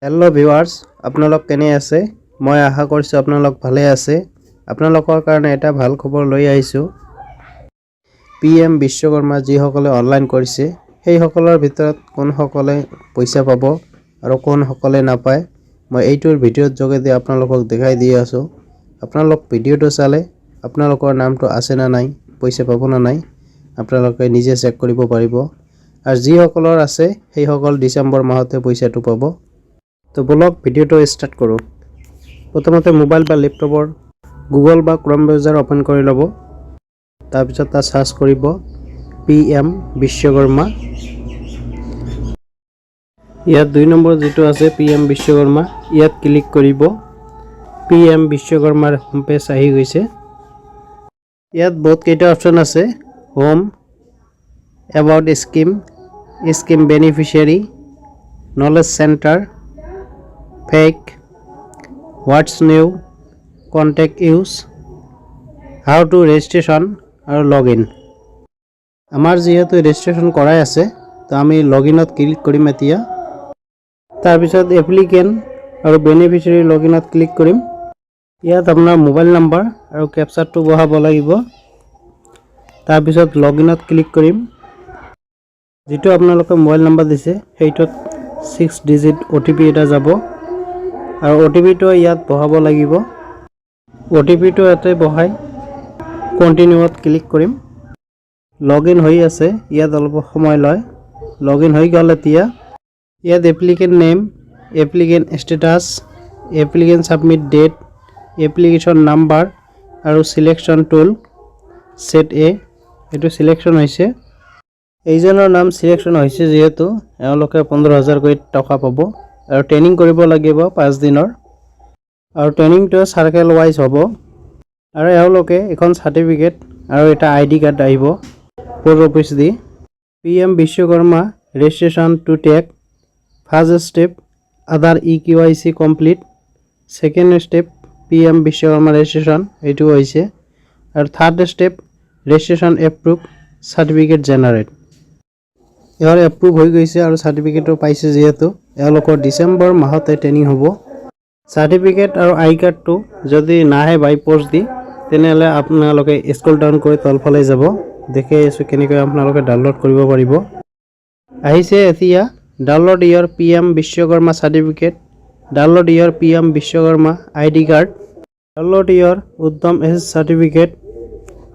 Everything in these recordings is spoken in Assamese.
হেল্ল' ভিউৱাৰ্ছ, আপোনালোক কেনে আছে? মই আশা কৰিছোঁ আপোনালোক ভালে আছে। আপোনালোকৰ কাৰণে এটা ভাল খবৰ লৈ আহিছোঁ। PM বিশ্বকৰ্মা যিসকলে অনলাইন কৰিছে সেইসকলৰ ভিতৰত কোনসকলে পইচা পাব আৰু কোনসকলে নাপায়, মই এইটোৰ ভিডিঅ'ৰ যোগেদি আপোনালোকক দেখাই দি আছোঁ। আপোনালোক ভিডিঅ'টো চালে আপোনালোকৰ নামটো আছে না নাই, পইচা পাব না নাই, আপোনালোকে নিজে চেক কৰিব পাৰিব। আৰু যিসকলৰ আছে সেইসকল ডিচেম্বৰ মাহতে পইচাটো পাব। তো বলক ভিডিঅ'টো ষ্টাৰ্ট কৰোঁ। প্ৰথমতে মোবাইল বা লেপটপৰ গুগল বা ক্ৰম ব্ৰাউজাৰ অপেন কৰি ল'ব। তাৰপিছত তাত সাৰ্চ কৰিব PM বিশ্বকৰ্মা। ইয়াত 2 নম্বৰ যেটো আছে PM বিশ্বকৰ্মা, ইয়াত ক্লিক কৰিব। PM বিশ্বকৰ্মাৰ হোম পেজ আহি গৈছে। ইয়াত বহুত কেইটা অপচন আছে, home, about scheme, scheme beneficiary, knowledge centre, fake, Whats new, contact use, how to registration আৰু লগ ইন। আমাৰ যিহেতু ৰেজিষ্ট্ৰেশ্যন কৰাই আছে, তো আমি লগ ইনত ক্লিক কৰিম এতিয়া। তাৰপিছত এপ্লিকেণ্ট আৰু বেনিফিচিয়াৰী লগ ইনত ক্লিক কৰিম। ইয়াত আপোনাৰ মোবাইল নাম্বাৰ আৰু কেপচাৰটো বহাব লাগিব। তাৰপিছত লগ ইনত ক্লিক কৰিম। যিটো আপোনালোকে মোবাইল নাম্বাৰ দিছে সেইটোত 6 ডিজিট OTP এটা যাব আৰু OTPটো ইয়াত বহাব লাগিব। OTPটো ইয়াতে বহাই কণ্টিনিউত ক্লিক কৰিম। লগ ইন হৈ আছে, ইয়াত অলপ সময় লয়। লগ ইন হৈ গ'ল এতিয়া। ইয়াত applicant name, applicant status, applicant submit date, application number আৰু চিলেকশ্যন টুল ছেট এইটো চিলেকশ্যন হৈছে। এইজনৰ নাম চিলেকশ্যন হৈছে যিহেতু এওঁলোকে 15,000কৈ টকা পাব আৰু ট্ৰেইনিং কৰিব লাগিব 5 দিনৰ। আৰু ট্ৰেইনিংটো চাৰ্কেল ৱাইজ হ'ব। আৰু এওঁলোকে এখন চাৰ্টিফিকেট আৰু এটা ID কাৰ্ড আহিব পোষ্ট অফিচ দি। PM Vishwakarma registration to take, first step Aadhaar EKYC complete, second step PM Vishwakarma registration এইটো হৈছে, আৰু third step registration approve, certificate generate. ইয়াৰ এপ্ৰুভ হৈ গৈছে আৰু চাৰ্টিফিকেটো পাইছে যিহেতু এওঁলোকৰ ডিচেম্বৰ মাহতে ট্ৰেইনিং হ'ব। চাৰ্টিফিকেট আৰু আই কাৰ্ডটো যদি নাহে বাই পোষ্ট দি, তেনেহ'লে আপোনালোকে স্ক্ৰল ডাউন কৰি তলফালে যাব। দেখি আছোঁ কেনেকৈ আপোনালোকে ডাউনলোড কৰিব পাৰিব। আহিছে এতিয়া, download your PM Vishwakarma certificate, download your PM Vishwakarma ID card, download your Udyam এছ চাৰ্টিফিকেট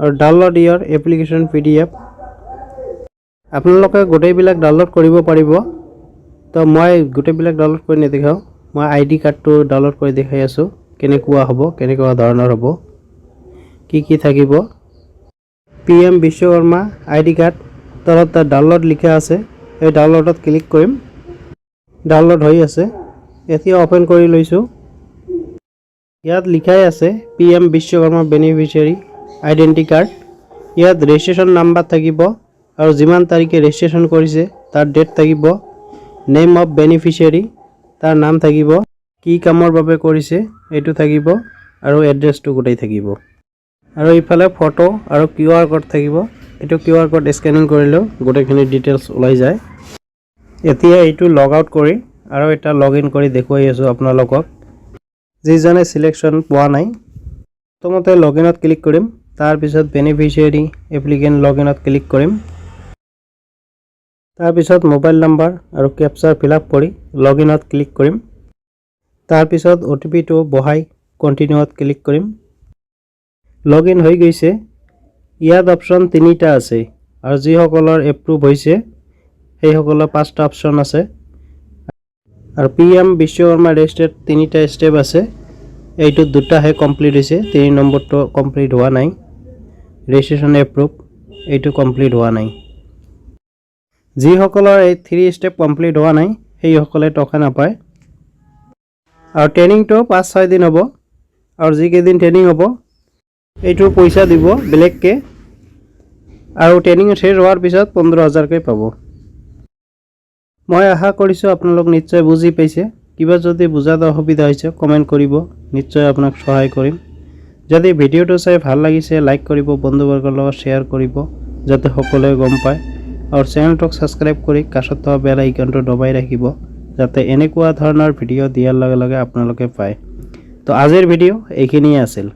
আৰু ডাউনলোড ইয়ৰ এপ্লিকেশ্যন PDF। আপোনালোকে গোটেইবিলাক ডাউনলোড কৰিব পাৰিব। তো মই গোটেইবিলাক ডাউনলোড কৰি নেদেখাওঁ, মই ID কাৰ্ডটো ডাউনলোড কৰি দেখাই আছোঁ কেনেকুৱা হ'ব, কেনেকুৱা ধৰণৰ হ'ব, কি থাকিব। PM বিশ্বকৰ্মা ID কাৰ্ড, তলত তাত ডাউনলোড লিখা আছে, এই ডাউনলোডত ক্লিক কৰিম। ডাউনলোড হৈ আছে, এতিয়া অপেন কৰি লৈছোঁ। ইয়াত লিখাই আছে PM Vishwakarma beneficiary identity card. ইয়াত ৰেজিষ্ট্ৰেশ্যন নাম্বাৰ থাকিব আৰু যিমান তাৰিখে ৰেজিষ্ট্ৰেশ্যন কৰিছে তাৰ ডেট থাকিব, নেম অফ বেনিফিচিয়াৰী তাৰ নাম থাকিব, কি কামৰ বাবে কৰিছে এইটো থাকিব, আৰু এড্ৰেছটো গোটেই থাকিব। আৰু ইফালে ফটো আৰু QR কোড থাকিব। এইটো QR কোড স্কেনিং কৰিলেও গোটেইখিনি ডিটেইলছ ওলাই যায়। এতিয়া এইটো লগ আউট কৰি আৰু এটা লগ ইন কৰি দেখুৱাই আছোঁ আপোনালোকক, যিজনে চিলেকশ্যন পোৱা নাই। প্ৰথমতে লগ ইনত ক্লিক কৰিম, তাৰপিছত বেনিফিচিয়াৰী এপ্লিকেণ্ট লগ ইনত ক্লিক কৰিম। তাৰপিছত মোবাইল নাম্বাৰ আৰু কেপচাৰ ফিল আপ কৰি লগ ইনত ক্লিক কৰিম। তাৰপিছত OTPটো বহাই কণ্টিনিউত ক্লিক কৰিম। লগ ইন হৈ গৈছে। ইয়াত অপশ্যন 3টা আছে আৰু যিসকলৰ এপ্ৰুভ হৈছে সেইসকলৰ 5টা অপশ্যন আছে। আৰু PM বিশ্বকৰ্মা ৰেজিষ্ট্ৰেড 3টা ষ্টেপ আছে, এইটোত 2টাহে কমপ্লিট হৈছে, 3 নম্বৰটো কমপ্লিট হোৱা নাই। ৰেজিষ্ট্ৰেশ্যন এপ্ৰুভ এইটো কমপ্লিট হোৱা নাই। যিসকলৰ এই 3 ষ্টেপ কমপ্লিট হোৱা নাই সেইসকলে টকা নাপায়। আৰু ট্ৰেইনিংটো 5-6 দিন হ'ব, আৰু যিকেইদিন ট্ৰেইনিং হ'ব এইটো পইচা দিব বেলেগকৈ, আৰু ট্ৰেইনিং শেষ হোৱাৰ পিছত 15,000কৈ পাব। মই আশা কৰিছোঁ আপোনালোক নিশ্চয় বুজি পাইছে। কিবা যদি বুজাত অসুবিধা হৈছে কমেণ্ট কৰিব, নিশ্চয় আপোনাক সহায় কৰিম। যদি ভিডিঅ'টো চাই ভাল লাগিছে লাইক কৰিব, বন্ধুবৰ্গৰ লগত শ্বেয়াৰ কৰিব যাতে সকলোৱে গম পায়, আৰু চেনেলটোক ছাবস্ক্ৰাইব কৰি কাষত থকা বেল আইকনটো দবাই ৰাখিব যাতে এনেকুৱা ধৰণৰ ভিডিঅ' দিয়াৰ লগে লগে আপোনালোকে পায়। তো আজিৰ ভিডিঅ' এইখিনিয়ে আছিল।